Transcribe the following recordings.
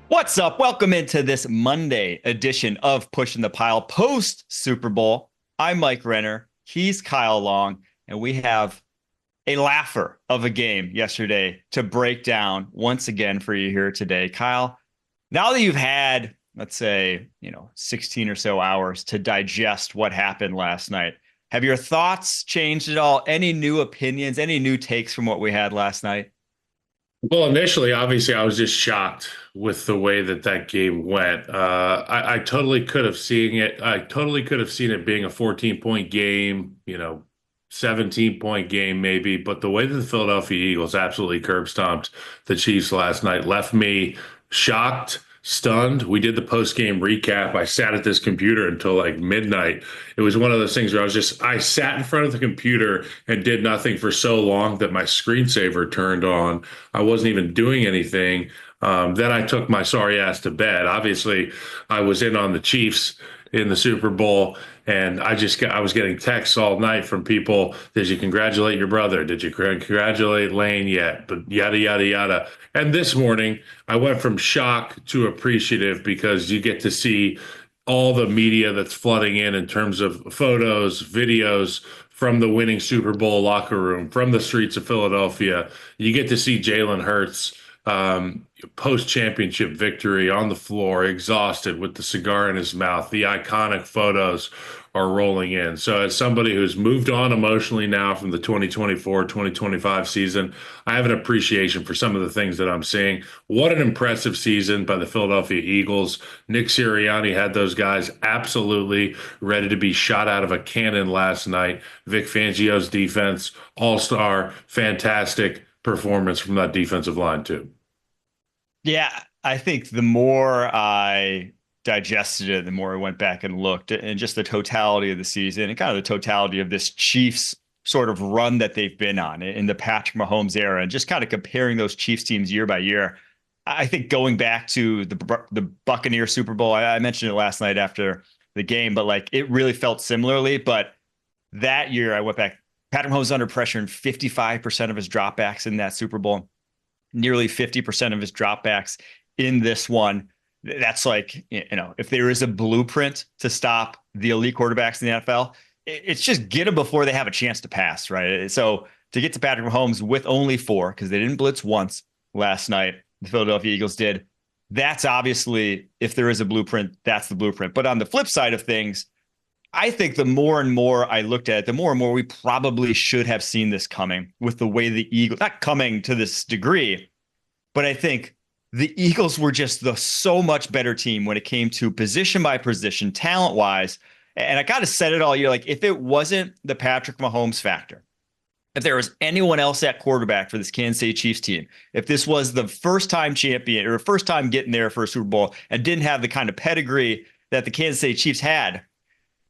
What's up? Welcome into this Monday edition of Pushing the Pile post Super Bowl. I'm Mike Renner. He's Kyle Long, and we have a laugher of a game yesterday to break down once again for you here today. Kyle, now that you've had, let's say, 16 or so hours to digest what happened last night, have your thoughts changed at all? Any new opinions, any new takes from what we had last night? Well, initially, obviously, I was just shocked with the way that that game went. I totally could have seen it. I totally could have seen it being a 14-point game, 17-point game maybe. But the way that the Philadelphia Eagles absolutely curb stomped the Chiefs last night left me shocked, stunned. We did the post-game recap. I sat at this computer until like midnight. It was one of those things where I sat in front of the computer and did nothing for so long that my screensaver turned on. I wasn't even doing anything. Then I took my sorry ass to bed. Obviously, I was in on the Chiefs in the Super Bowl, and I was getting texts all night from people. Did you congratulate your brother? Did you congratulate Lane yet? But yada yada yada. And this morning, I went from shock to appreciative because you get to see all the media that's flooding in terms of photos, videos from the winning Super Bowl locker room, from the streets of Philadelphia. You get to see Jalen Hurts post-championship victory on the floor, exhausted with the cigar in his mouth. The iconic photos are rolling in. So as somebody who's moved on emotionally now from the 2024-2025 season, I have an appreciation for some of the things that I'm seeing. What an impressive season by the Philadelphia Eagles. Nick Sirianni had those guys absolutely ready to be shot out of a cannon last night. Vic Fangio's defense, all-star, fantastic performance from that defensive line too. Yeah, I think the more I digested it, the more I went back and looked, and just the totality of the season and kind of the totality of this Chiefs sort of run that they've been on in the Patrick Mahomes era, and just kind of comparing those Chiefs teams year by year. I think going back to the Buccaneer Super Bowl, I mentioned it last night after the game, but like it really felt similarly. But that year, I went back. Patrick Mahomes under pressure in 55% of his dropbacks in that Super Bowl, nearly 50% of his dropbacks in this one. That's like, if there is a blueprint to stop the elite quarterbacks in the NFL, it's just get them before they have a chance to pass, right? So to get to Patrick Mahomes with only four, because they didn't blitz once last night, the Philadelphia Eagles did. That's obviously, if there is a blueprint, that's the blueprint. But on the flip side of things, I think the more and more I looked at it, the more and more we probably should have seen this coming with the way the Eagles, not coming to this degree, but I think the Eagles were just the so much better team when it came to position by position, talent wise. And I got to set it all year. Like if it wasn't the Patrick Mahomes factor, if there was anyone else at quarterback for this Kansas City Chiefs team, if this was the first time champion or first time getting there for a Super Bowl and didn't have the kind of pedigree that the Kansas City Chiefs had,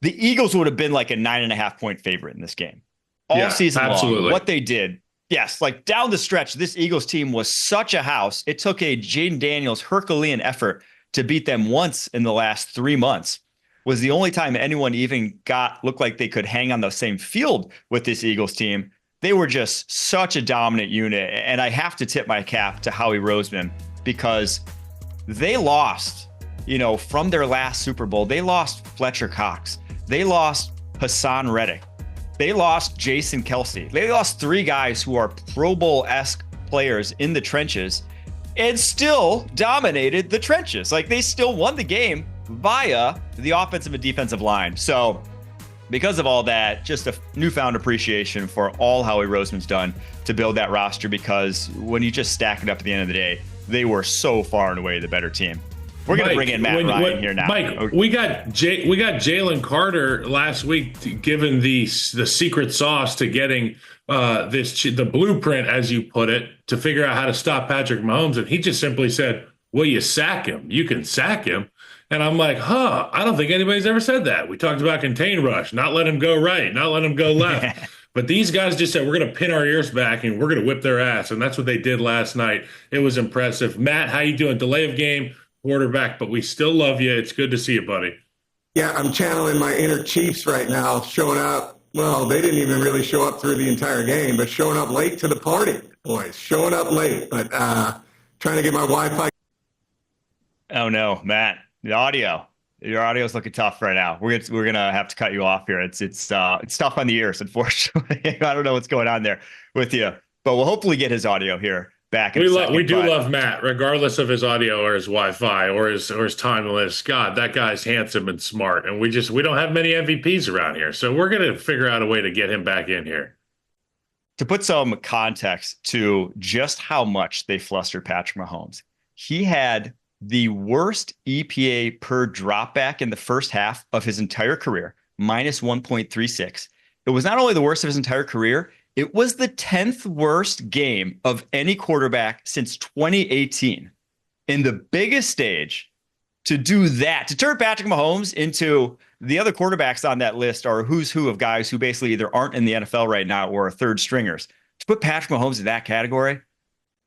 the Eagles would have been like a 9.5-point favorite in this game all season Absolutely. long. What they did, yes, like down the stretch, this Eagles team was such a house. It took a Jaden Daniels Herculean effort to beat them once in the last 3 months. Was the only time anyone even looked like they could hang on the same field with this Eagles team. They were just such a dominant unit. And I have to tip my cap to Howie Roseman because they lost, from their last Super Bowl. They lost Fletcher Cox. They lost Hassan Reddick. They lost Jason Kelsey. They lost three guys who are Pro Bowl-esque players in the trenches and still dominated the trenches. Like they still won the game via the offensive and defensive line. So because of all that, just a newfound appreciation for all Howie Roseman's done to build that roster, because when you just stack it up at the end of the day, they were so far and away the better team. We're going to bring in Matt Ryan here now. Mike, okay. we got Jalen Carter last week given the secret sauce to getting the blueprint, as you put it, to figure out how to stop Patrick Mahomes, and he just simply said, "Well, you sack him. You can sack him." And I'm like, I don't think anybody's ever said that. We talked about contain rush, not let him go right, not let him go left. But these guys just said, we're going to pin our ears back and we're going to whip their ass. And that's what they did last night. It was impressive. Matt, how you doing? Delay of game, quarterback, but we still love you. It's good to see you, buddy. Yeah, I'm channeling my inner Chiefs right now, showing up. Well, they didn't even really show up through the entire game, but showing up late to the party, boys. Showing up late, but trying to get my Wi-Fi. Oh no, Matt, your audio is looking tough right now. We're gonna have to cut you off here. It's tough on the ears, unfortunately. I don't know what's going on there with you, but we'll hopefully get his audio here back in a We second. do But love Matt, regardless of his audio or his Wi-Fi or his timeless. God, that guy's handsome and smart, and we don't have many MVPs around here, so we're gonna figure out a way to get him back in here. to put some context to just how much they flustered Patrick Mahomes, he had the worst EPA per dropback in the first half of his entire career, minus 1.36. It was not only the worst of his entire career, it was the 10th worst game of any quarterback since 2018. In the biggest stage, to do that, to turn Patrick Mahomes into the other quarterbacks on that list are who's who of guys who basically either aren't in the NFL right now or are third stringers. To put Patrick Mahomes in that category,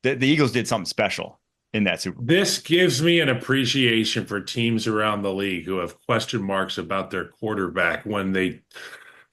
the Eagles did something special in that Super Bowl. This gives me an appreciation for teams around the league who have question marks about their quarterback when they,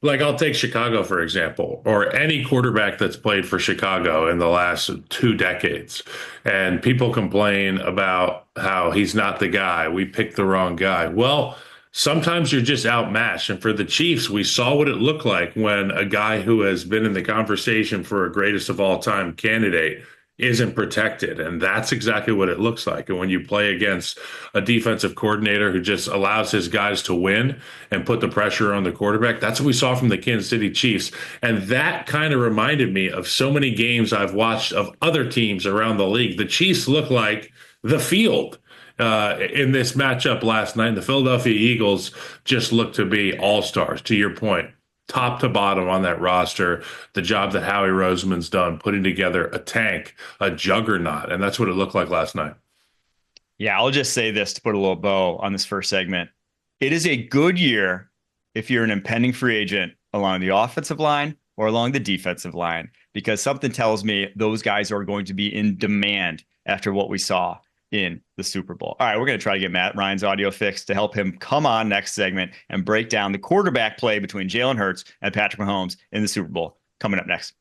like, I'll take Chicago, for example, or any quarterback that's played for Chicago in the last 2 decades. And people complain about how he's not the guy. We picked the wrong guy. Well, sometimes you're just outmatched. And for the Chiefs, we saw what it looked like when a guy who has been in the conversation for a greatest of all time candidate isn't protected. And that's exactly what it looks like. And when you play against a defensive coordinator who just allows his guys to win and put the pressure on the quarterback, that's what we saw from the Kansas City Chiefs. And that kind of reminded me of so many games I've watched of other teams around the league. The Chiefs look like the field. In this matchup last night, the Philadelphia Eagles just look to be all-stars, to your point, top to bottom on that roster. The job that Howie Roseman's done, putting together a tank, a juggernaut, and that's what it looked like last night. Yeah, I'll just say this to put a little bow on this first segment. It is a good year if you're an impending free agent along the offensive line or along the defensive line, because something tells me those guys are going to be in demand after what we saw in the Super Bowl. All right, we're going to try to get Matt Ryan's audio fixed to help him come on next segment and break down the quarterback play between Jalen Hurts and Patrick Mahomes in the Super Bowl. Coming up next.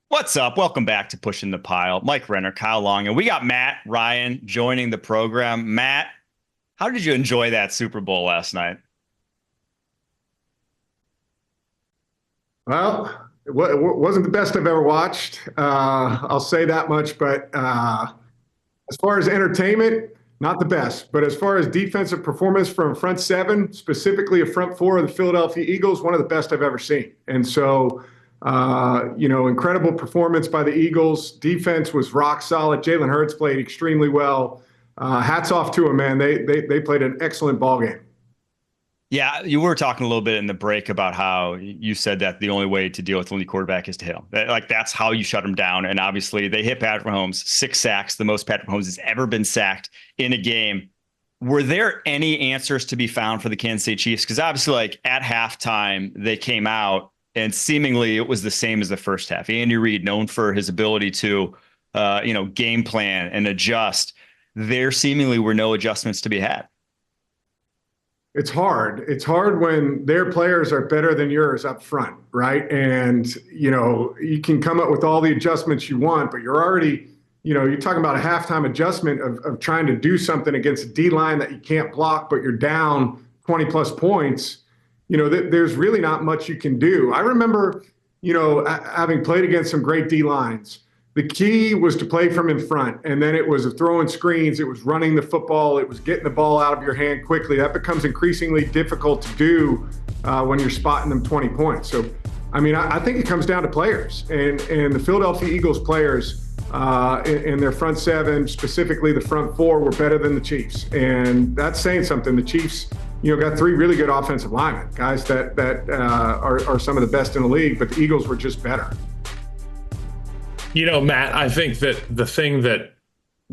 What's up? Welcome back to Pushing the Pile. Mike Renner, Kyle Long, and we got Matt Ryan joining the program. Matt, how did you enjoy that Super Bowl last night? Well, it wasn't the best I've ever watched. I'll say that much. But as far as entertainment, not the best. But as far as defensive performance from front seven, specifically a front four of the Philadelphia Eagles, one of the best I've ever seen. And so, incredible performance by the Eagles. Defense was rock solid. Jalen Hurts played extremely well. Hats off to him, man. They played an excellent ball game. Yeah, you were talking a little bit in the break about how you said that the only way to deal with the lead quarterback is to hit him. That's how you shut him down. And obviously, they hit Patrick Mahomes, 6 sacks, the most Patrick Mahomes has ever been sacked in a game. Were there any answers to be found for the Kansas City Chiefs? Because obviously, at halftime, they came out and seemingly it was the same as the first half. Andy Reid, known for his ability to, game plan and adjust, there seemingly were no adjustments to be had. It's hard. It's hard when their players are better than yours up front, right? And, you can come up with all the adjustments you want, but you're already, you're talking about a halftime adjustment of trying to do something against a D-line that you can't block, but you're down 20-plus points. There's really not much you can do. I remember, having played against some great D-lines, the key was to play from in front, and then it was throwing screens, it was running the football, it was getting the ball out of your hand quickly. That becomes increasingly difficult to do when you're spotting them 20 points. So, I think it comes down to players, and the Philadelphia Eagles players in their front seven, specifically the front four, were better than the Chiefs, and that's saying something. The Chiefs, got 3 really good offensive linemen, guys that are some of the best in the league, but the Eagles were just better. Matt, I think that the thing that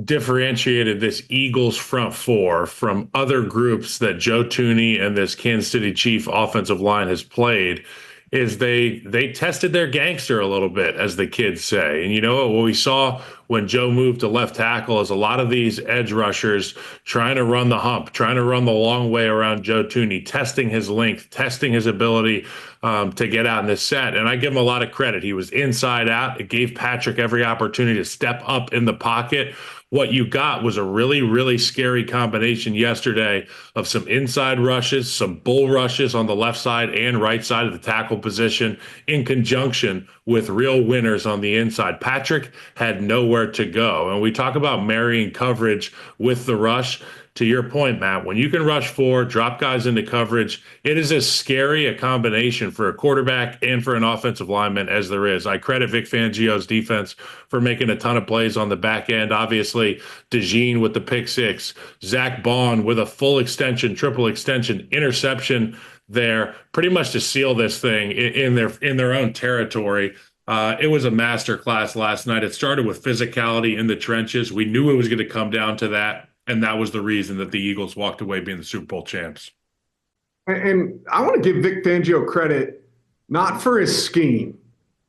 differentiated this Eagles front four from other groups that Joe Thuney and this Kansas City Chief offensive line has played is they tested their gangster a little bit, as the kids say. And what we saw when Joe moved to left tackle is a lot of these edge rushers trying to run the hump, trying to run the long way around Joe Thuney, testing his length, testing his ability to get out in this set. And I give him a lot of credit. He was inside out. It gave Patrick every opportunity to step up in the pocket. What you got was a really, really scary combination yesterday of some inside rushes, some bull rushes on the left side and right side of the tackle position in conjunction with real winners on the inside. Patrick had nowhere to go. And we talk about marrying coverage with the rush. To your point, Matt, when you can rush four, drop guys into coverage, it is as scary a combination for a quarterback and for an offensive lineman as there is. I credit Vic Fangio's defense for making a ton of plays on the back end. Obviously, DeJean with the pick six, Zach Bond with a full extension, triple extension, interception there, pretty much to seal this thing in their own territory. It was a masterclass last night. It started with physicality in the trenches. We knew it was going to come down to that. And that was the reason that the Eagles walked away being the Super Bowl champs. And I want to give Vic Fangio credit, not for his scheme,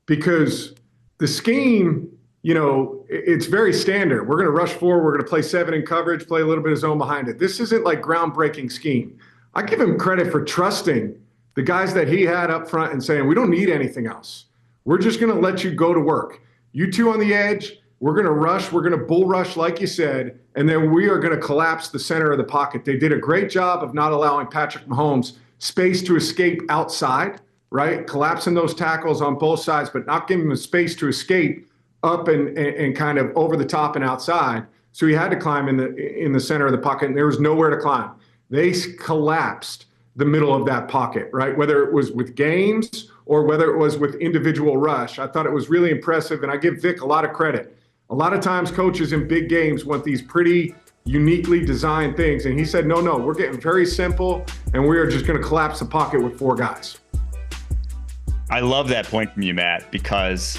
because the scheme, it's very standard. We're going to rush forward. We're going to play 7 in coverage, play a little bit of zone behind it. This isn't like groundbreaking scheme. I give him credit for trusting the guys that he had up front and saying, we don't need anything else. We're just going to let you go to work. You two on the edge. We're going to rush. We're going to bull rush, like you said, and then we are going to collapse the center of the pocket. They did a great job of not allowing Patrick Mahomes space to escape outside, right? Collapsing those tackles on both sides, but not giving him space to escape up and kind of over the top and outside. So he had to climb in the center of the pocket, and there was nowhere to climb. They collapsed the middle of that pocket, right? Whether it was with games or whether it was with individual rush. I thought it was really impressive, and I give Vic a lot of credit. A lot of times coaches in big games want these pretty uniquely designed things. And he said, no, we're getting very simple, and we are just going to collapse the pocket with 4 guys. I love that point from you, Matt, because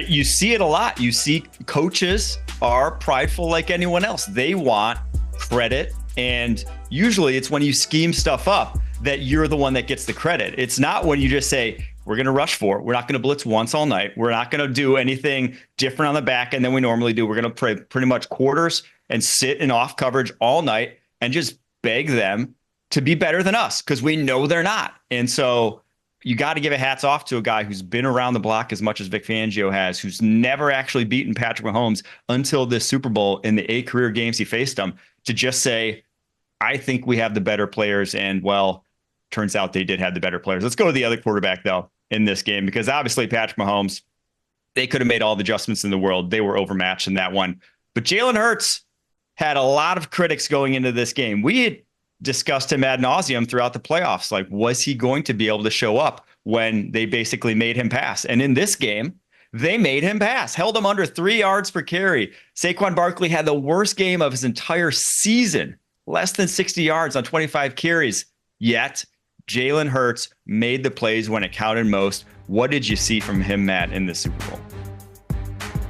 you see it a lot. You see coaches are prideful like anyone else. They want credit, and usually it's when you scheme stuff up that you're the one that gets the credit. It's not when you just say, we're going to rush 4. We're not going to blitz once all night. We're not going to do anything different on the back end than we normally do. We're going to play pretty much quarters and sit in off coverage all night and just beg them to be better than us because we know they're not. And so you got to give a hats off to a guy who's been around the block as much as Vic Fangio has, who's never actually beaten Patrick Mahomes until this Super Bowl in the 8 career games he faced him, to just say, I think we have the better players. And well, turns out they did have the better players. Let's go to the other quarterback, though, in this game, because obviously Patrick Mahomes, they could have made all the adjustments in the world. They were overmatched in that one. But Jalen Hurts had a lot of critics going into this game. We had discussed him ad nauseum throughout the playoffs. Like, was he going to be able to show up when they basically made him pass? And in this game, they made him pass, held him under 3 yards per carry. Saquon Barkley had the worst game of his entire season, less than 60 yards on 25 carries. Yet Jalen Hurts made the plays when it counted most. What did you see from him, Matt, in the Super Bowl?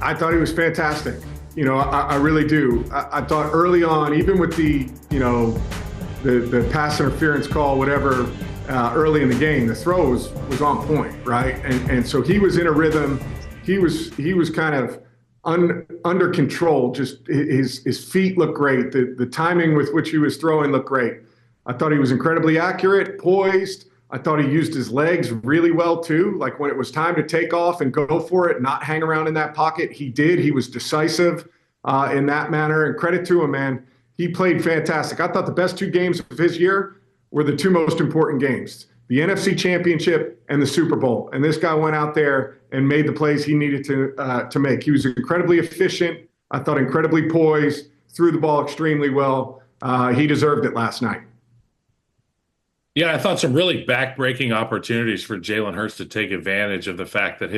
I thought he was fantastic. I really do. I thought early on, even with the pass interference call, whatever, early in the game, the throw was on point, right? And so he was in a rhythm. He was kind of under control. Just his feet looked great. The timing with which he was throwing looked great. I thought he was incredibly accurate, poised. I thought he used his legs really well, too. Like when it was time to take off and go for it, not hang around in that pocket, he did. He was decisive in that manner. And credit to him, man. He played fantastic. I thought the best 2 games of his year were the 2 most important games, the NFC Championship and the Super Bowl. And this guy went out there and made the plays he needed to make. He was incredibly efficient. I thought incredibly poised, threw the ball extremely well. He deserved it last night. Yeah, I thought some really back-breaking opportunities for Jalen Hurts to take advantage of the fact that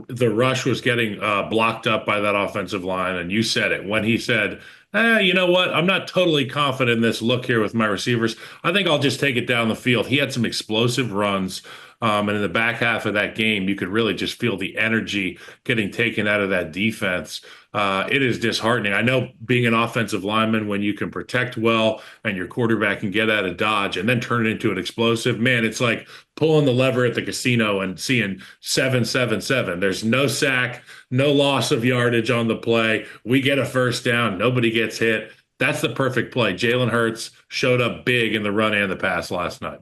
the rush was getting blocked up by that offensive line. And you said it when he said, you know what? I'm not totally confident in this look here with my receivers. I think I'll just take it down the field. He had some explosive runs And in the back half of that game, you could really just feel the energy getting taken out of that defense. It is disheartening. I know being an offensive lineman, when you can protect well and your quarterback can get out of dodge and then turn it into an explosive, man, it's like pulling the lever at the casino and seeing 7-7-7. There's no sack, no loss of yardage on the play. We get a first down, nobody gets hit. That's the perfect play. Jalen Hurts showed up big in the run and the pass last night.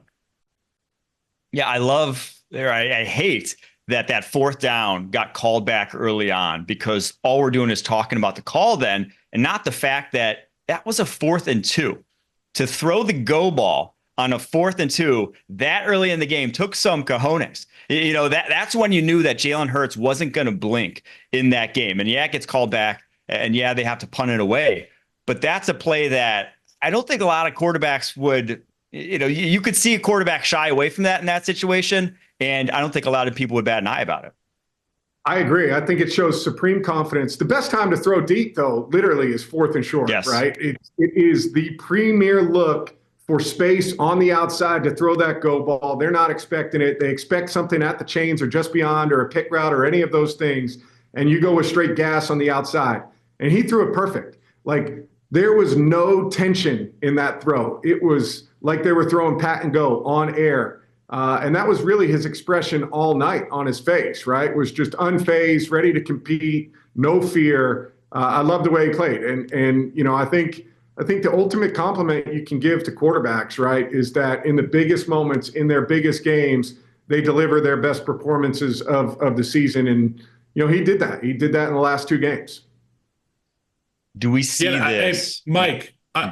Yeah, I hate that fourth down got called back early on, because all we're doing is talking about the call then, and not the fact that that was a 4th and 2. To throw the go ball on a 4th and 2 that early in the game took some cojones. That's when you knew that Jalen Hurts wasn't going to blink in that game. And yeah, it gets called back, and yeah, they have to punt it away. But that's a play that I don't think a lot of quarterbacks would, you could see a quarterback shy away from that in that situation. And I don't think a lot of people would bat an eye about it. I agree. I think it shows supreme confidence. The best time to throw deep, though, literally is 4th and short, yes. Right? It is the premier look for space on the outside to throw that go ball. They're not expecting it. They expect something at the chains or just beyond, or a pick route or any of those things. And you go with straight gas on the outside. And he threw it perfect. Like, there was no tension in that throw. It was like they were throwing pat and go on air. And that was really his expression all night on his face, right? Was just unfazed, ready to compete, no fear. I love the way he played. And I think the ultimate compliment you can give to quarterbacks, right, is that in the biggest moments, in their biggest games, they deliver their best performances of the season. And, he did that. He did that in the last 2 games. Do we see this? Mike, I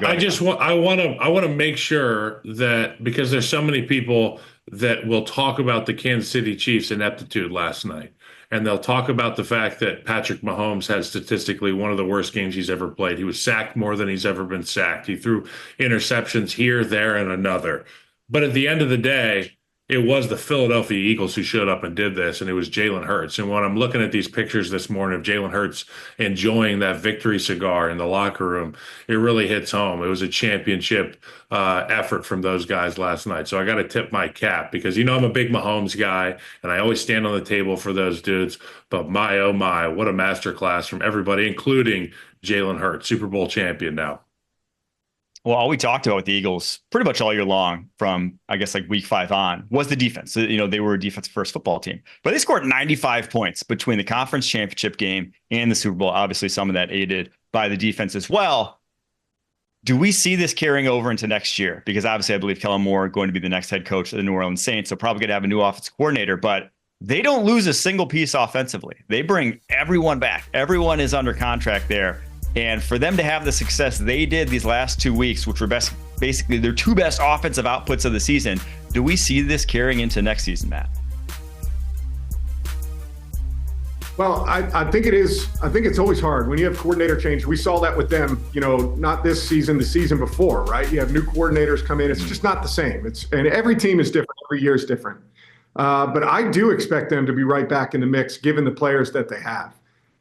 want to make sure that, because there's so many people that will talk about the Kansas City Chiefs' ineptitude last night, and they'll talk about the fact that Patrick Mahomes had statistically one of the worst games he's ever played. He was sacked more than he's ever been sacked. He threw interceptions here, there, and another. But at the end of the day, it was the Philadelphia Eagles who showed up and did this, and it was Jalen Hurts. And when I'm looking at these pictures this morning of Jalen Hurts enjoying that victory cigar in the locker room, it really hits home. It was a championship effort from those guys last night. So I got to tip my cap, because I'm a big Mahomes guy, and I always stand on the table for those dudes. But my, oh my, what a masterclass from everybody, including Jalen Hurts, Super Bowl champion now. Well, all we talked about with the Eagles pretty much all year long, from, I guess, like week 5 on, was the defense. They were a defensive first football team, but they scored 95 points between the conference championship game and the Super Bowl. Obviously, some of that aided by the defense as well. Do we see this carrying over into next year? Because obviously, I believe Kellen Moore is going to be the next head coach of the New Orleans Saints, so probably going to have a new offensive coordinator, but they don't lose a single piece offensively. They bring everyone back. Everyone is under contract there. And for them to have the success they did these last 2 weeks, which were basically their 2 best offensive outputs of the season, do we see this carrying into next season, Matt? Well, I think it is. I think it's always hard when you have coordinator change. We saw that with them, not this season, the season before, right? You have new coordinators come in. It's just not the same. And every team is different. Every year is different. But I do expect them to be right back in the mix, given the players that they have.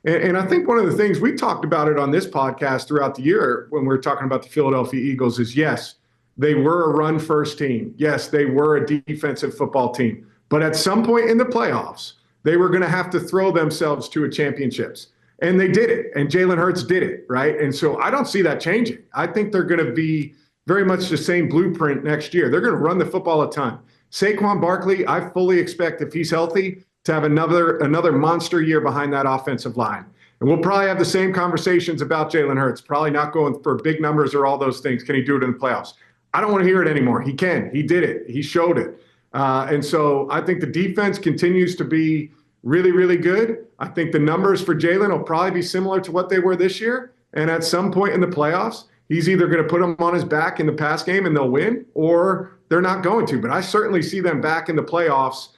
And I think one of the things we talked about it on this podcast throughout the year when we were talking about the Philadelphia Eagles is, yes, they were a run-first team. Yes, they were a defensive football team. But at some point in the playoffs, they were going to have to throw themselves to a championships. And they did it. And Jalen Hurts did it, right? And so I don't see that changing. I think they're going to be very much the same blueprint next year. They're going to run the football a ton. Saquon Barkley, I fully expect, if he's healthy, to have another monster year behind that offensive line. And we'll probably have the same conversations about Jalen Hurts, probably not going for big numbers or all those things. Can he do it in the playoffs? I don't want to hear it anymore. He can. He did it. He showed it. And so I think the defense continues to be really, really good. I think the numbers for Jalen will probably be similar to what they were this year. And at some point in the playoffs, he's either going to put them on his back in the pass game and they'll win, or they're not going to. But I certainly see them back in the playoffs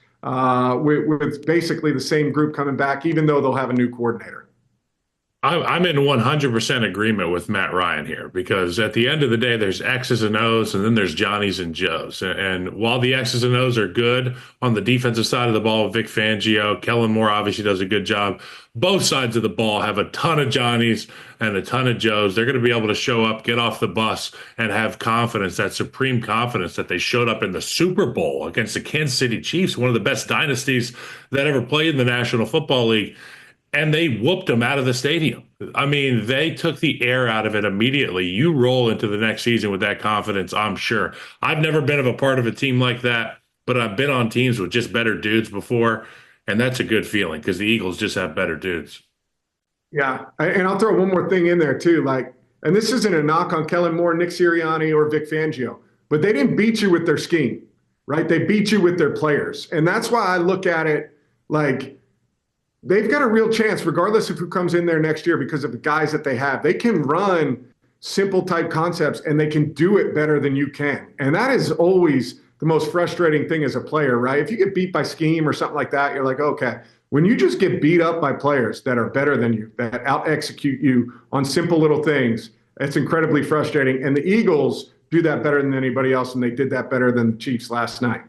with basically the same group coming back, even though they'll have a new coordinator. I'm in 100% agreement with Matt Ryan here because at the end of the day, there's X's and O's and then there's Johnny's and Joe's. And while the X's and O's are good on the defensive side of the ball, Vic Fangio, Kellen Moore obviously does a good job. Both sides of the ball have a ton of Johnny's and a ton of Joe's. They're going to be able to show up, get off the bus, and have confidence, that supreme confidence that they showed up in the Super Bowl against the Kansas City Chiefs, one of the best dynasties that ever played in the National Football League. And they whooped them out of the stadium. I mean, they took the air out of it immediately. You roll into the next season with that confidence, I'm sure. I've never been of a part of a team like that, but I've been on teams with just better dudes before, and that's a good feeling because the Eagles just have better dudes. Yeah, and I'll throw one more thing in there too. Like, and this isn't a knock on Kellen Moore, Nick Sirianni, or Vic Fangio, but they didn't beat you with their scheme, right? They beat you with their players, and that's why I look at it like they've got a real chance, regardless of who comes in there next year, because of the guys that they have. They can run simple type concepts and they can do it better than you can. And that is always the most frustrating thing as a player, right? If you get beat by scheme or something like that, you're like, okay. When you just get beat up by players that are better than you, that out execute you on simple little things, it's incredibly frustrating. And the Eagles do that better than anybody else, and they did that better than the Chiefs last night.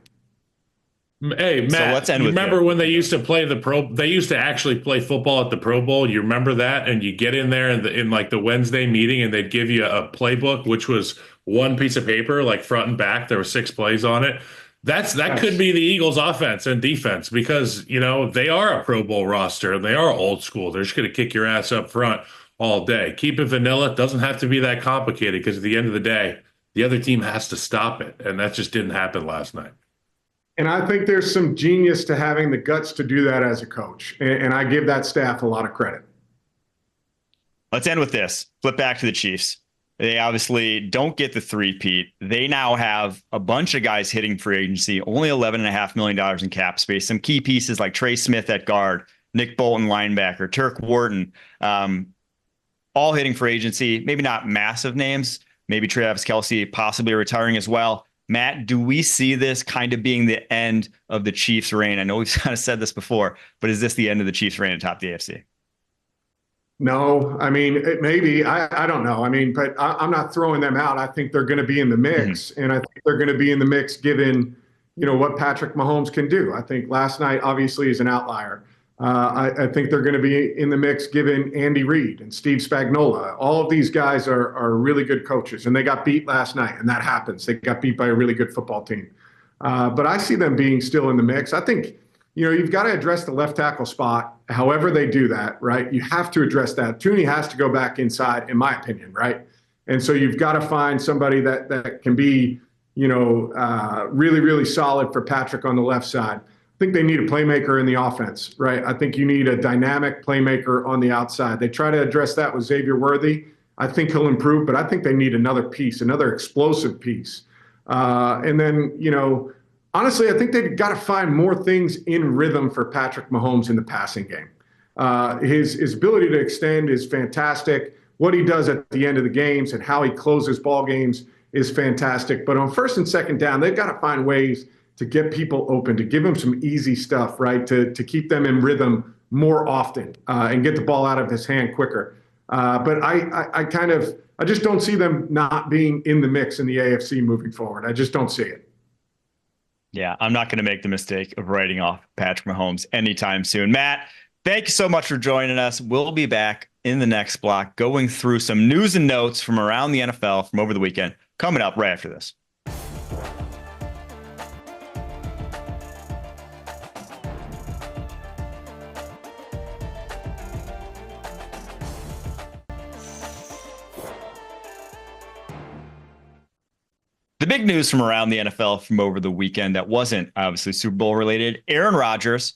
Hey, Matt, So let's end you with remember you. when they used to play they used to actually play football at the Pro Bowl? You remember that? And you get in there in like the Wednesday meeting and they'd give you a playbook, which was one piece of paper, like front and back. There were 6 plays on it. That could be the Eagles offense and defense because, they are a Pro Bowl roster and they are old school. They're just going to kick your ass up front all day. Keep it vanilla. It doesn't have to be that complicated because at the end of the day, the other team has to stop it. And that just didn't happen last night. And I think there's some genius to having the guts to do that as a coach. And I give that staff a lot of credit. Let's end with this. Flip back to the Chiefs. They obviously don't get the three-peat. They now have a bunch of guys hitting free agency, only $11.5 million in cap space. Some key pieces like Trey Smith at guard, Nick Bolton linebacker, Turk Wharton, all hitting free agency. Maybe not massive names. Maybe Travis Kelce possibly retiring as well. Matt, do we see this kind of being the end of the Chiefs' reign? I know we've kind of said this before, but is this the end of the Chiefs' reign atop the AFC? No, I mean, maybe. I don't know. I mean, but I'm not throwing them out. I think they're going to be in the mix. And I think they're going to be in the mix given, what Patrick Mahomes can do. I think last night, obviously, is an outlier. I think they're going to be in the mix given Andy Reid and Steve Spagnuolo. All of these guys are really good coaches, and they got beat last night, and that happens. They got beat by a really good football team. But I see them being still in the mix. I think, you've got to address the left tackle spot. However they do that, right? You have to address that. Tooney has to go back inside, in my opinion, right? And so you've got to find somebody that can be, really, really solid for Patrick on the left side. I think they need a playmaker in the offense, right? I think you need a dynamic playmaker on the outside. They try to address that with Xavier Worthy. I think he'll improve, but I think they need another piece, another explosive piece. And then, honestly, I think they've got to find more things in rhythm for Patrick Mahomes in the passing game. His ability to extend is fantastic. What he does at the end of the games and how he closes ball games is fantastic. But on first and second down, they've got to find ways to get people open, to give them some easy stuff, right? To keep them in rhythm more often and get the ball out of his hand quicker. But I just don't see them not being in the mix in the AFC moving forward. I just don't see it. Yeah, I'm not going to make the mistake of writing off Patrick Mahomes anytime soon. Matt, thank you so much for joining us. We'll be back in the next block going through some news and notes from around the NFL from over the weekend, coming up right after this. The big news from around the NFL from over the weekend that wasn't obviously Super Bowl related, Aaron Rodgers,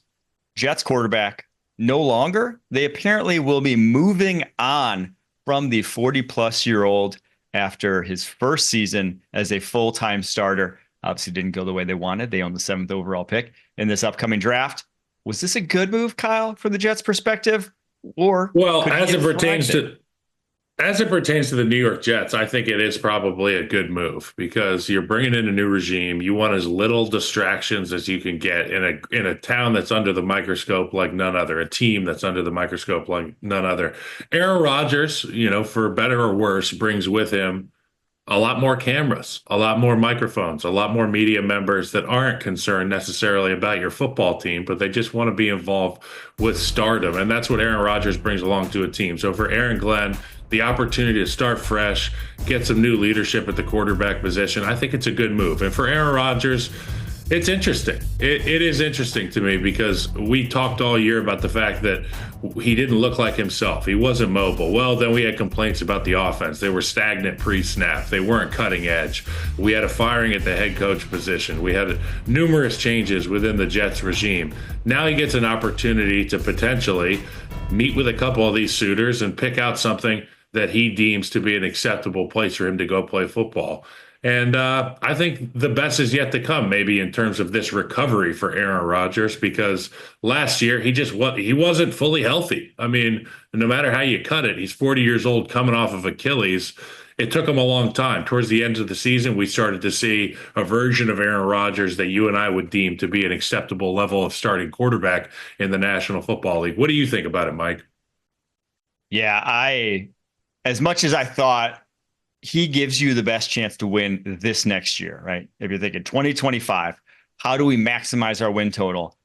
Jets quarterback, no longer. They apparently will be moving on from the 40-plus-year-old after his first season as a full-time starter. Obviously didn't go the way they wanted. They own the 7th overall pick in this upcoming draft. Was this a good move, Kyle, from the Jets' perspective? Or well, as it pertains to As it pertains to the New York Jets, I think it is probably a good move because you're bringing in a new regime. You want as little distractions as you can get in a town that's under the microscope like none other, a team that's under the microscope like none other. Aaron Rodgers, for better or worse, brings with him a lot more cameras, a lot more microphones, a lot more media members that aren't concerned necessarily about your football team, but they just want to be involved with stardom. And that's what Aaron Rodgers brings along to a team. So for Aaron Glenn, the opportunity to start fresh, get some new leadership at the quarterback position, I think it's a good move. And for Aaron Rodgers, it's interesting. It is interesting to me because we talked all year about the fact that he didn't look like himself. He wasn't mobile. Well, then we had complaints about the offense. They were stagnant pre-snap. They weren't cutting edge. We had a firing at the head coach position. We had numerous changes within the Jets regime. Now he gets an opportunity to potentially meet with a couple of these suitors and pick out something that he deems to be an acceptable place for him to go play football. And I think the best is yet to come, maybe in terms of this recovery for Aaron Rodgers, because last year he wasn't fully healthy. I mean, no matter how you cut it, he's 40 years old, coming off of Achilles. It took him a long time. Towards the end of the season, we started to see a version of Aaron Rodgers that you and I would deem to be an acceptable level of starting quarterback in the National Football League. What do you think about it, Mike? Yeah, as much as I thought he gives you the best chance to win this next year, right? If you're thinking 2025, how do we maximize our win total?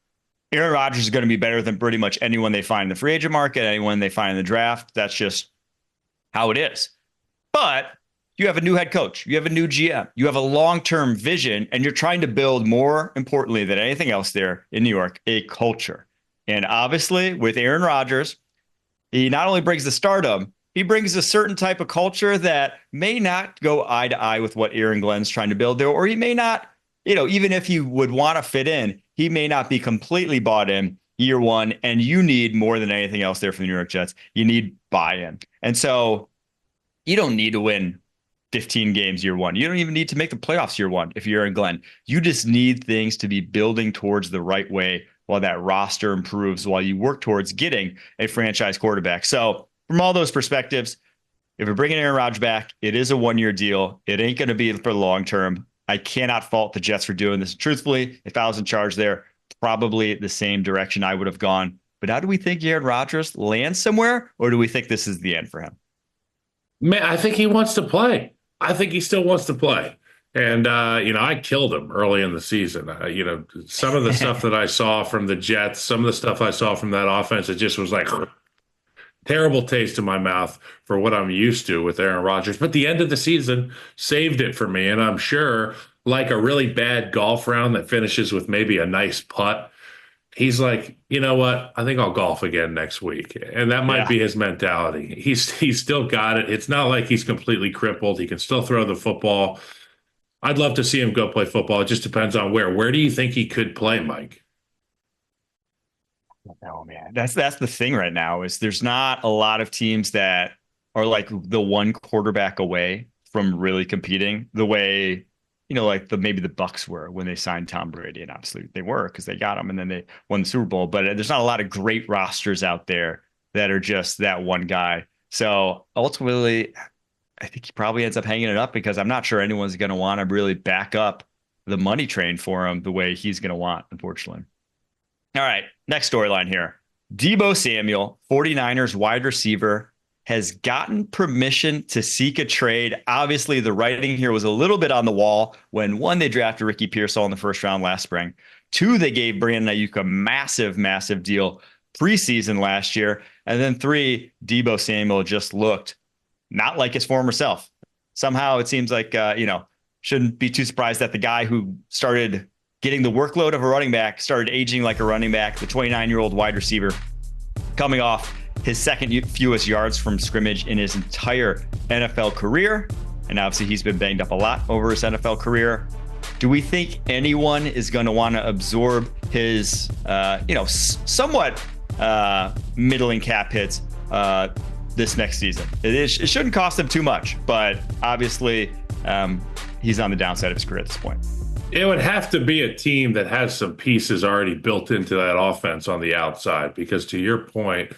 Aaron Rodgers is going to be better than pretty much anyone they find in the free agent market, anyone they find in the draft. That's just how it is. But you have a new head coach, you have a new GM, you have a long-term vision, and you're trying to build, more importantly than anything else there in New York, a culture. And obviously with Aaron Rodgers, he not only brings the stardom, he brings a certain type of culture that may not go eye to eye with what Aaron Glenn's trying to build there, or he may not, even if he would want to fit in, he may not be completely bought in year one. And you need more than anything else there for the New York Jets. You need buy-in. And so you don't need to win 15 games year one. You don't even need to make the playoffs year one if you're Aaron Glenn. You just need things to be building towards the right way while that roster improves, while you work towards getting a franchise quarterback. So from all those perspectives, if we're bringing Aaron Rodgers back, it is a one-year deal. It ain't going to be for the long term. I cannot fault the Jets for doing this. Truthfully, if I was in charge there, probably the same direction I would have gone. But how do we think Aaron Rodgers lands somewhere, or do we think this is the end for him? Man, I think he wants to play. I think he still wants to play. And, I killed him early in the season. Some of the stuff that I saw from the Jets, some of the stuff I saw from that offense, it just was like terrible taste in my mouth for what I'm used to with Aaron Rodgers. But the end of the season saved it for me. And I'm sure, like a really bad golf round that finishes with maybe a nice putt, he's like, you know what? I think I'll golf again next week. And that might be his mentality. He's still got it. It's not like he's completely crippled. He can still throw the football. I'd love to see him go play football. It just depends on where. Where do you think he could play, Mike? Oh man, that's the thing right now is there's not a lot of teams that are like the one quarterback away from really competing the way, like maybe the Bucks were when they signed Tom Brady, and obviously they were because they got him and then they won the Super Bowl. But there's not a lot of great rosters out there that are just that one guy. So ultimately, I think he probably ends up hanging it up because I'm not sure anyone's going to want to really back up the money train for him the way he's going to want, unfortunately. All right, next storyline here. Deebo Samuel, 49ers wide receiver, has gotten permission to seek a trade. Obviously, the writing here was a little bit on the wall when, one, they drafted Ricky Pearsall in the first round last spring. Two, they gave Brandon Ayuk a massive, massive deal preseason last year. And then three, Deebo Samuel just looked not like his former self. Somehow it seems like, shouldn't be too surprised that the guy who started getting the workload of a running back started aging like a running back, the 29-year-old wide receiver coming off his second fewest yards from scrimmage in his entire NFL career. And obviously he's been banged up a lot over his NFL career. Do we think anyone is going to want to absorb his, somewhat middling cap hits this next season? It shouldn't cost him too much, but obviously he's on the downside of his career at this point. It would have to be a team that has some pieces already built into that offense on the outside, because to your point,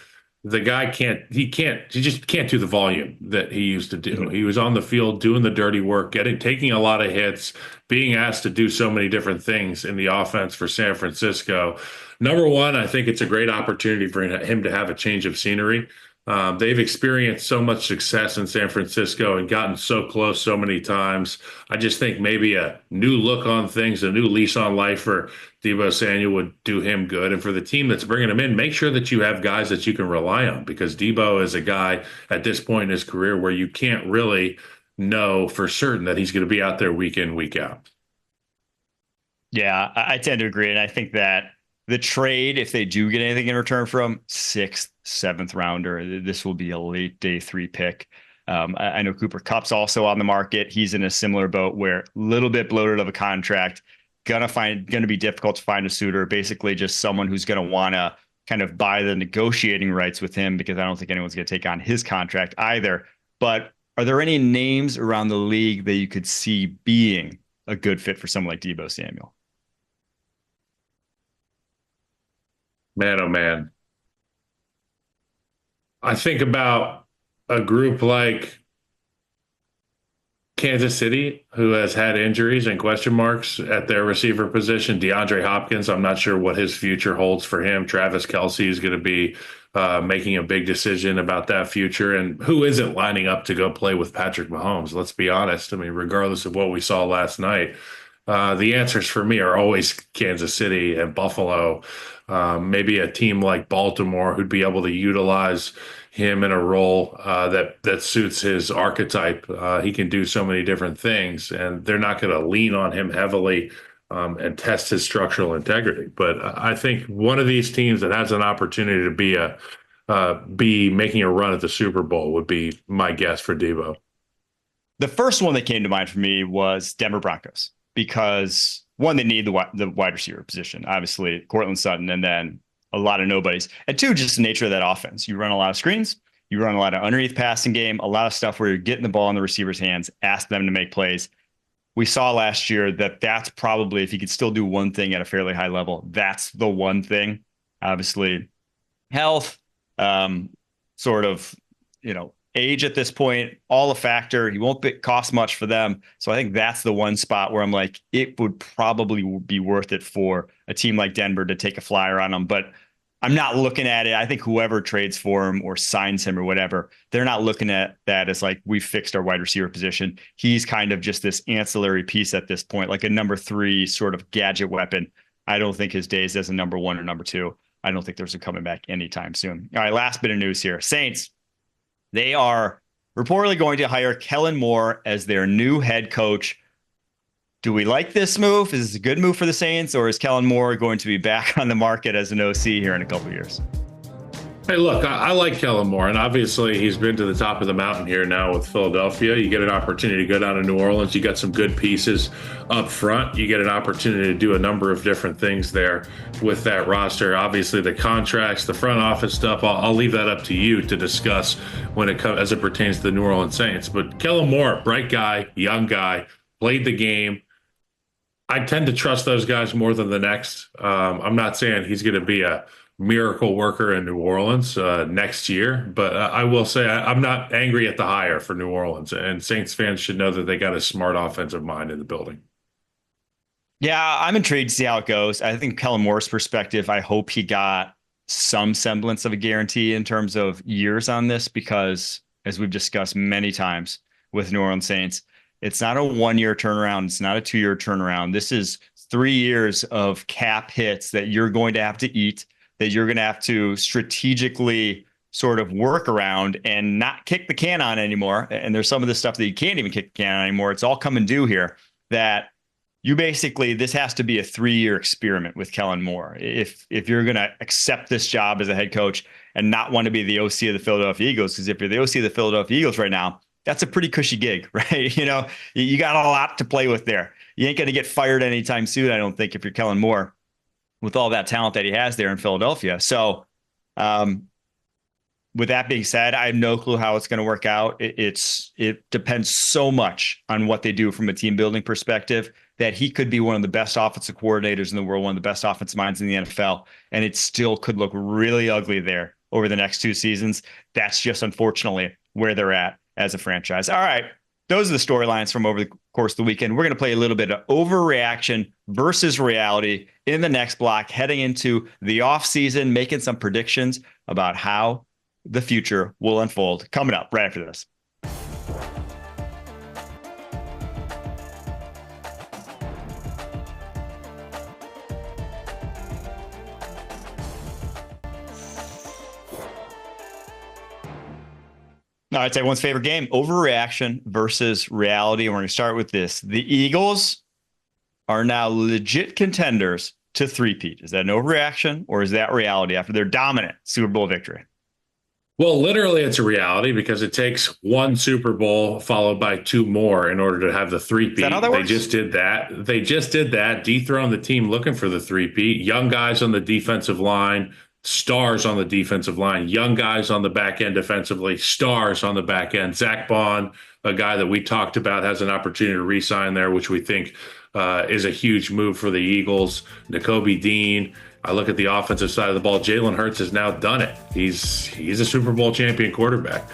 the guy he just can't do the volume that he used to do. Mhm. He was on the field doing the dirty work, taking a lot of hits, being asked to do so many different things in the offense for San Francisco. Number one, I think it's a great opportunity for him to have a change of scenery. They've experienced so much success in San Francisco and gotten so close so many times. I just think maybe a new look on things, a new lease on life for Deebo Samuel would do him good. And for the team that's bringing him in, make sure that you have guys that you can rely on, because Deebo is a guy at this point in his career where you can't really know for certain that he's going to be out there week in, week out. Yeah, I tend to agree. And I think that the trade, if they do get anything in return from sixth, seventh rounder, this will be a late day 3 pick. I know Cooper Kupp's also on the market. He's in a similar boat where a little bit bloated of a contract, gonna be difficult to find a suitor. Basically, just someone who's gonna want to kind of buy the negotiating rights with him, because I don't think anyone's gonna take on his contract either. But are there any names around the league that you could see being a good fit for someone like Deebo Samuel? Man, oh man. I think about a group like Kansas City, who has had injuries and question marks at their receiver position. DeAndre Hopkins, I'm not sure what his future holds for him. Travis Kelce is going to be making a big decision about that future. And who isn't lining up to go play with Patrick Mahomes? Let's be honest. I mean, regardless of what we saw last night, the answers for me are always Kansas City and Buffalo. Maybe a team like Baltimore who'd be able to utilize him in a role that suits his archetype. He can do so many different things, and they're not going to lean on him heavily and test his structural integrity. But I think one of these teams that has an opportunity to be making a run at the Super Bowl would be my guess for Deebo. The first one that came to mind for me was Denver Broncos, because one, they need the wide receiver position, obviously Cortland Sutton, and then a lot of nobodies. And two, just the nature of that offense. You run a lot of screens, you run a lot of underneath passing game, a lot of stuff where you're getting the ball in the receiver's hands, ask them to make plays. We saw last year that that's probably, if you could still do one thing at a fairly high level, that's the one thing. Obviously, health, sort of, age at this point, all a factor. He won't cost much for them. So I think that's the one spot where I'm like, it would probably be worth it for a team like Denver to take a flyer on him. But I'm not looking at it. I think whoever trades for him or signs him or whatever, they're not looking at that as like, we fixed our wide receiver position. He's kind of just this ancillary piece at this point, like a number 3 sort of gadget weapon. I don't think his days as a number 1 or number 2. I don't think there's a coming back anytime soon. All right, last bit of news here. Saints. They are reportedly going to hire Kellen Moore as their new head coach. Do we like this move? Is this a good move for the Saints, or is Kellen Moore going to be back on the market as an OC here in a couple of years? Hey, look, I like Kellen Moore, and obviously he's been to the top of the mountain here now with Philadelphia. You get an opportunity to go down to New Orleans. You got some good pieces up front. You get an opportunity to do a number of different things there with that roster. Obviously, the contracts, the front office stuff, I'll leave that up to you to discuss when it comes as it pertains to the New Orleans Saints. But Kellen Moore, bright guy, young guy, played the game. I tend to trust those guys more than the next. I'm not saying he's going to be a miracle worker in New Orleans next year, but I will say I'm not angry at the hire for New Orleans, and Saints fans should know that they got a smart offensive mind in the building. Yeah, I'm intrigued to see how it goes. I think Kellen Moore's perspective, I hope he got some semblance of a guarantee in terms of years on this, because as we've discussed many times with New Orleans Saints, it's not a 1-year turnaround. It's not a 2-year turnaround. This is 3 years of cap hits that you're going to have to eat, that you're going to have to strategically sort of work around and not kick the can on anymore. And there's some of this stuff that you can't even kick the can on anymore. It's all coming due here, that you basically, this has to be a 3-year experiment with Kellen Moore. If you're going to accept this job as a head coach and not want to be the OC of the Philadelphia Eagles, because if you're the OC of the Philadelphia Eagles right now, that's a pretty cushy gig, right? You got a lot to play with there. You ain't going to get fired anytime soon, I don't think, if you're Kellen Moore, with all that talent that he has there in Philadelphia. So with that being said, I have no clue how it's going to work out. It depends so much on what they do from a team building perspective, that he could be one of the best offensive coordinators in the world, one of the best offensive minds in the NFL, and it still could look really ugly there over the next 2 seasons. That's just unfortunately where they're at as a franchise. All right. Those are the storylines from over the course of the weekend. We're going to play a little bit of overreaction versus reality in the next block, heading into the offseason, making some predictions about how the future will unfold. Coming up right after this. All right, it's everyone's favorite game, overreaction versus reality. We're going to start with this. The Eagles are now legit contenders to three-peat. Is that an overreaction or is that reality after their dominant Super Bowl victory? Well, literally, it's a reality because it takes one Super Bowl followed by two more in order to have the three-peat. Is that how that works? They just did that. Dethroned the team looking for the three-peat. Young guys on the defensive line, stars on the defensive line, young guys on the back end defensively, stars on the back end. Zach Bond, a guy that we talked about, has an opportunity to re-sign there, which we think is a huge move for the Eagles. Nakobe Dean. I look at the offensive side of the ball. Jalen Hurts has now done it. He's a Super Bowl champion quarterback.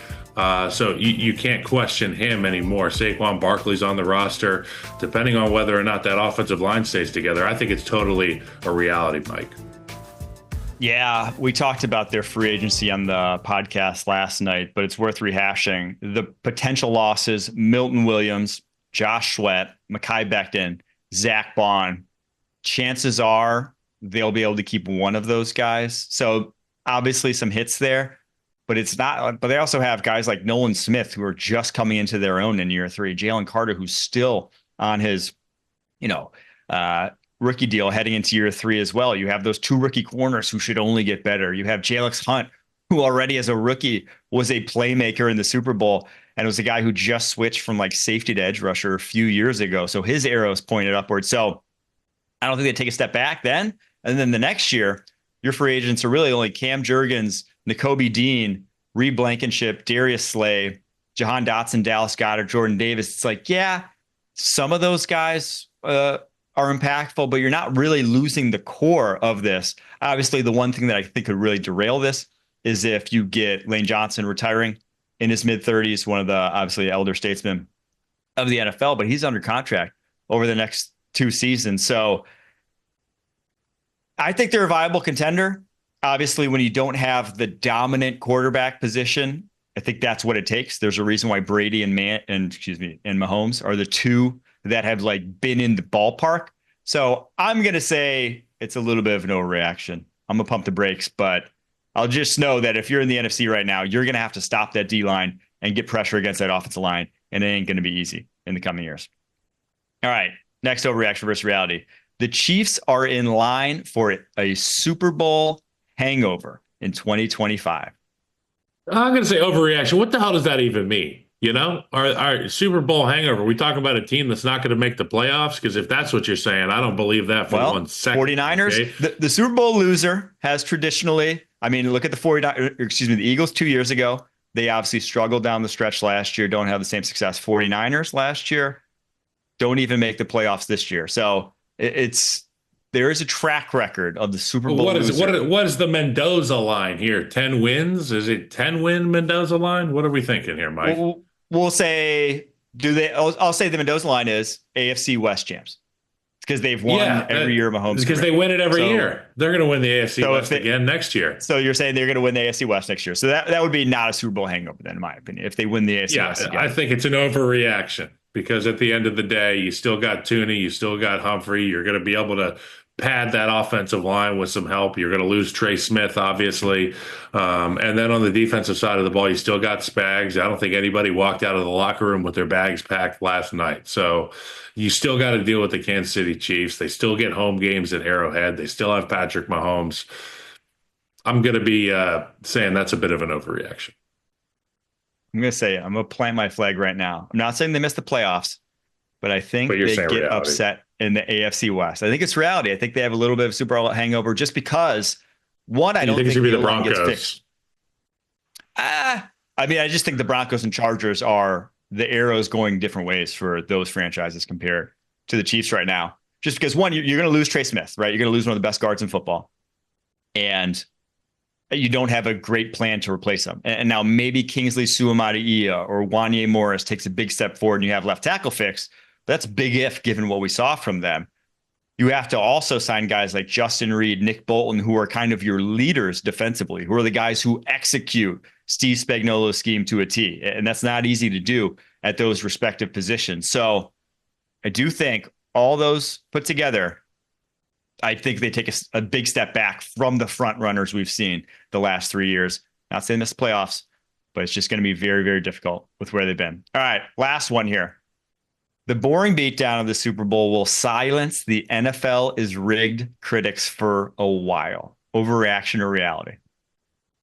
So you can't question him anymore. Saquon Barkley's on the roster. Depending on whether or not that offensive line stays together, I think it's totally a reality, Mike. Yeah, we talked about their free agency on the podcast last night, but it's worth rehashing. The potential losses: Milton Williams, Josh Sweat, Mekhi Becton, Zach Bond. Chances are they'll be able to keep one of those guys. So obviously some hits there, but it's not. But they also have guys like Nolan Smith who are just coming into their own in year three. Jalen Carter, who's still on his, rookie deal heading into year three as well. You have those two rookie corners who should only get better. You have Jalex Hunt, who already as a rookie was a playmaker in the Super Bowl and was a guy who just switched from like safety to edge rusher a few years ago. So his arrows pointed upward. So I don't think they take a step back then. And then the next year, your free agents are really only Cam Jurgens, Nakobe Dean, Reed Blankenship, Darius Slay, Jahan Dotson, Dallas Goedert, Jordan Davis. It's like, yeah, some of those guys are impactful, but you're not really losing the core of this. Obviously, the one thing that I think could really derail this is if you get Lane Johnson retiring in his mid-30s, one of the obviously elder statesmen of the NFL, but he's under contract over the next 2 seasons. So I think they're a viable contender. Obviously, when you don't have the dominant quarterback position, I think that's what it takes. There's a reason why Brady and Mahomes are the two that have like been in the ballpark. So I'm going to say it's a little bit of an overreaction. I'm going to pump the brakes, but I'll just know that if you're in the NFC right now, you're going to have to stop that D line and get pressure against that offensive line. And it ain't going to be easy in the coming years. All right. Next, overreaction versus reality. The Chiefs are in line for a Super Bowl hangover in 2025. I'm going to say overreaction. What the hell does that even mean? Our Super Bowl hangover. We talk about a team that's not going to make the playoffs, because if that's what you're saying, I don't believe that for 1 second. 49ers, okay? the Super Bowl loser has traditionally, look at the Eagles 2 years ago. They obviously struggled down the stretch last year, don't have the same success. 49ers last year don't even make the playoffs this year. So there is a track record of the Super Bowl. What is the Mendoza line here? 10 wins? Is it 10-win Mendoza line? What are we thinking here, Mike? We'll say, I'll say the Mendoza line is AFC West champs. It's because they've won every year Mahomes. Because they win it every year. They're going to win the AFC West again next year. So you're saying they're going to win the AFC West next year. So that would be not a Super Bowl hangover then, in my opinion, if they win the AFC West again. I think it's an overreaction, because at the end of the day, you still got Tooney, you still got Humphrey. You're going to be able to pad that offensive line with some help. You're going to lose Trey Smith, obviously. And then on the defensive side of the ball, you still got Spags. I don't think anybody walked out of the locker room with their bags packed last night. So you still got to deal with the Kansas City Chiefs. They still get home games at Arrowhead. They still have Patrick Mahomes. I'm going to be saying that's a bit of an overreaction. I'm going to plant my flag right now. I'm not saying they missed the playoffs, but I think they get upset in the AFC West. I think it's reality. I think they have a little bit of Super Bowl hangover just because, one, I don't think the line Broncos gets fixed. I just think the Broncos and Chargers are the arrows going different ways for those franchises compared to the Chiefs right now. Just because, one, you're going to lose Trey Smith, right? You're going to lose one of the best guards in football. And you don't have a great plan to replace him. And now maybe Kingsley Suamataia or Wanye Morris takes a big step forward and you have left tackle fixed. That's big if, given what we saw from them. You have to also sign guys like Justin Reed, Nick Bolton, who are kind of your leaders defensively, who are the guys who execute Steve Spagnuolo's scheme to a T. And that's not easy to do at those respective positions. So I do think all those put together, I think they take a big step back from the front runners we've seen the last 3 years. Not saying this playoffs, but it's just going to be very, very difficult with where they've been. All right, last one here. The boring beatdown of the Super Bowl will silence the NFL is rigged critics for a while. Overreaction or reality?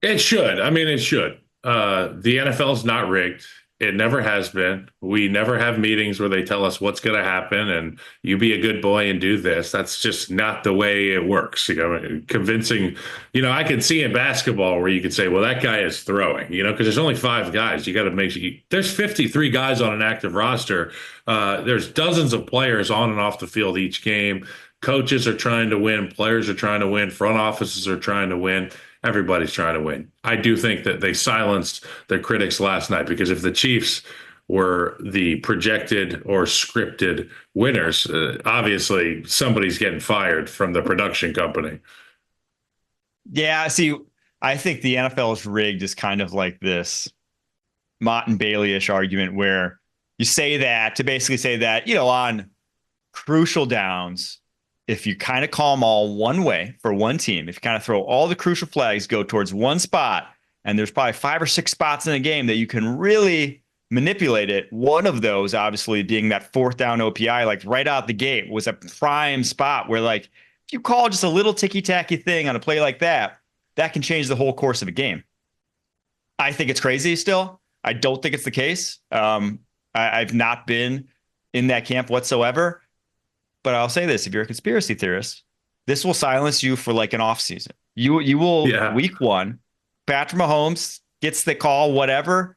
It should. I mean, it should. The NFL's not rigged. It never has been. We never have meetings where they tell us what's going to happen and you be a good boy and do this. That's just not the way it works. Convincing, I can see in basketball where you could say, well, that guy is throwing, because there's only 5 guys. You got to make sure there's 53 guys on an active roster. There's dozens of players on and off the field each game. Coaches are trying to win. Players are trying to win. Front offices are trying to win. Everybody's trying to win. I do think that they silenced their critics last night because if the Chiefs were the projected or scripted winners, obviously somebody's getting fired from the production company. Yeah, see, I think the NFL is rigged is kind of like this Mott and Bailey-ish argument where you say that to basically say that, on crucial downs, if you kind of call them all one way for one team, if you kind of throw all the crucial flags go towards one spot, and there's probably 5 or 6 spots in a game that you can really manipulate it. One of those, obviously, being that 4th down OPI, like right out the gate, was a prime spot where, like, if you call just a little ticky-tacky thing on a play like that, that can change the whole course of a game. I think it's crazy still. I don't think it's the case. I've not been in that camp whatsoever. But I'll say this, if you're a conspiracy theorist, this will silence you for like an off season. You will week 1, Patrick Mahomes gets the call, whatever,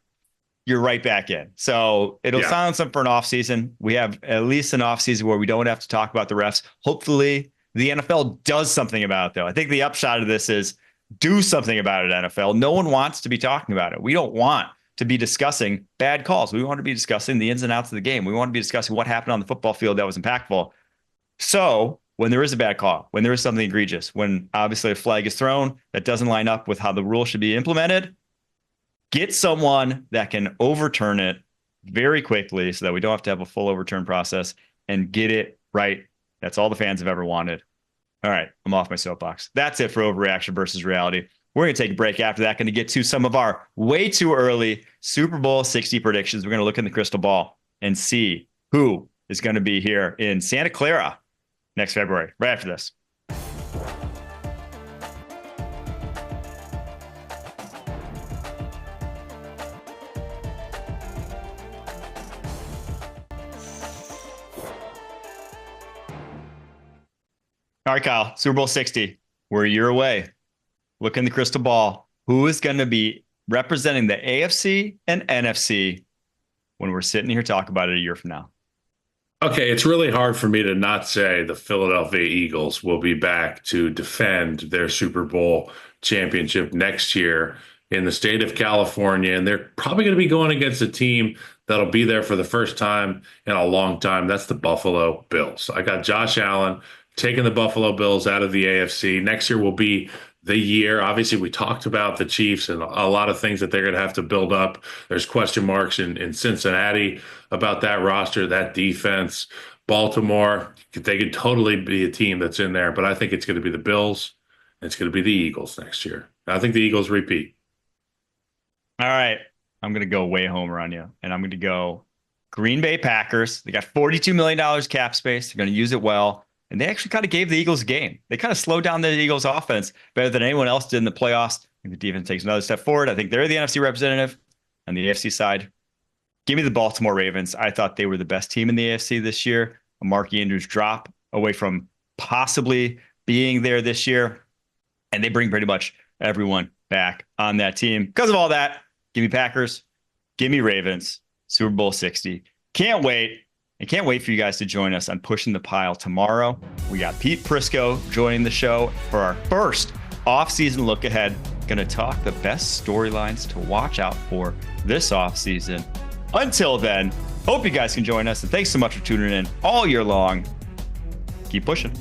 you're right back in. So it'll silence them for an off season. We have at least an off season where we don't have to talk about the refs. Hopefully the NFL does something about it, though. I think the upshot of this is do something about it, NFL. No one wants to be talking about it. We don't want to be discussing bad calls. We want to be discussing the ins and outs of the game. We want to be discussing what happened on the football field that was impactful. So when there is a bad call, when there is something egregious, when obviously a flag is thrown that doesn't line up with how the rule should be implemented, get someone that can overturn it very quickly so that we don't have to have a full overturn process and get it right. That's all the fans have ever wanted. All right, I'm off my soapbox. That's it for Overreaction versus Reality. We're going to take a break after that. Going to get to some of our way too early Super Bowl 60 predictions. We're going to look in the crystal ball and see who is going to be here in Santa Clara next February, right after this. All right, Kyle, Super Bowl 60. We're a year away. Look in the crystal ball. Who is going to be representing the AFC and NFC when we're sitting here talking about it a year from now? Okay, it's really hard for me to not say the Philadelphia Eagles will be back to defend their Super Bowl championship next year in the state of California. And they're probably going to be going against a team that'll be there for the first time in a long time. That's the Buffalo Bills. I got Josh Allen taking the Buffalo Bills out of the AFC. Next year will be the year. Obviously, we talked about the Chiefs and a lot of things that they're going to have to build up. There's question marks in Cincinnati about that roster, that defense. Baltimore, they could totally be a team that's in there, but I think it's going to be the Bills. And it's going to be the Eagles next year. I think the Eagles repeat. All right. I'm going to go way homer on you, and I'm going to go Green Bay Packers. They got $42 million cap space. They're going to use it well. And they actually kind of gave the Eagles a game. They kind of slowed down the Eagles offense better than anyone else did in the playoffs. I think the defense takes another step forward. I think they're the NFC representative on the AFC side. Give me the Baltimore Ravens. I thought they were the best team in the AFC this year. A Mark Andrews drop away from possibly being there this year. And they bring pretty much everyone back on that team. Because of all that, give me Packers. Give me Ravens. Super Bowl 60. Can't wait. I can't wait for you guys to join us on Pushing the Pile tomorrow. We got Pete Prisco joining the show for our first off-season look ahead. going to talk the best storylines to watch out for this offseason. Until then, hope you guys can join us. And thanks so much for tuning in all year long. Keep pushing.